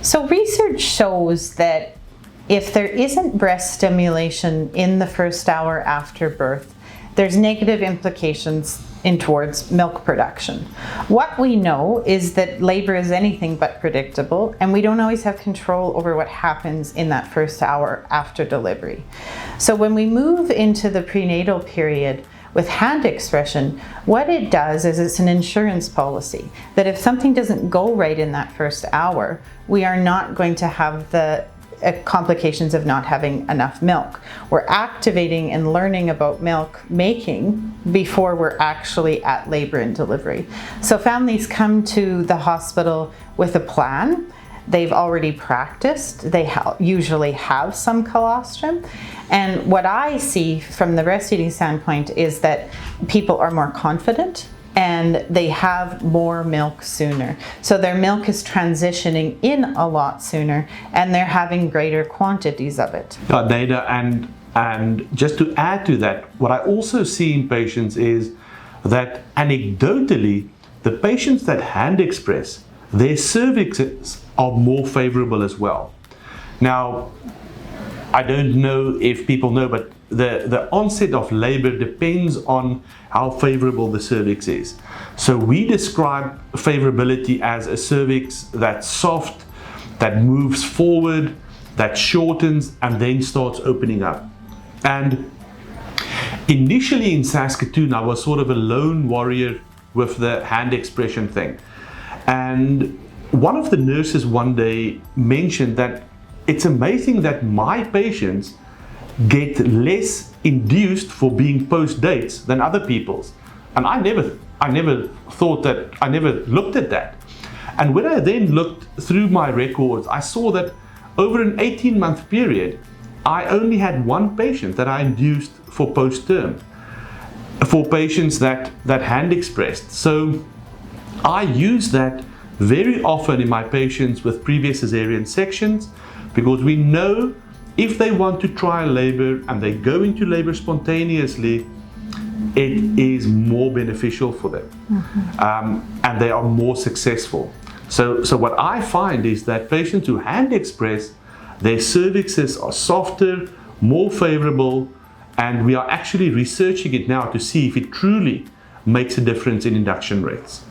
So research shows that if there isn't breast stimulation in the first hour after birth, there's negative implications towards milk production. What we know is that labor is anything but predictable, and we don't always have control over what happens in that first hour after delivery. So when we move into the prenatal period with hand expression, what it does is it's an insurance policy that if something doesn't go right in that first hour, we are not going to have the complications of not having enough milk. We're activating and learning about milk making before we're actually at labor and delivery. So families come to the hospital with a plan. They've already practiced. They usually have some colostrum. And what I see from the breastfeeding standpoint is that people are more confident and they have more milk sooner. So their milk is transitioning in a lot sooner and they're having greater quantities of it. Dana, and just to add to that, what I also see in patients is that anecdotally, the patients that hand express, their cervixes are more favorable as well. Now, I don't know if people know, but the onset of labor depends on how favorable the cervix is. So we describe favorability as a cervix that's soft, that moves forward, that shortens, and then starts opening up. And initially in Saskatoon, I was sort of a lone warrior with the hand expression thing. And one of the nurses one day mentioned that it's amazing that my patients get less induced for being post dates than other people's. And I never thought that, I never looked at that. And when I then looked through my records, I saw that over an 18-month period, I only had one patient that I induced for post-term, for patients that hand expressed. So I use that very often in my patients with previous cesarean sections, because we know if they want to try labor and they go into labor spontaneously, it is more beneficial for them. And they are more successful. So what I find is that patients who hand express, their cervixes are softer, more favorable, and we are actually researching it now to see if it truly makes a difference in induction rates.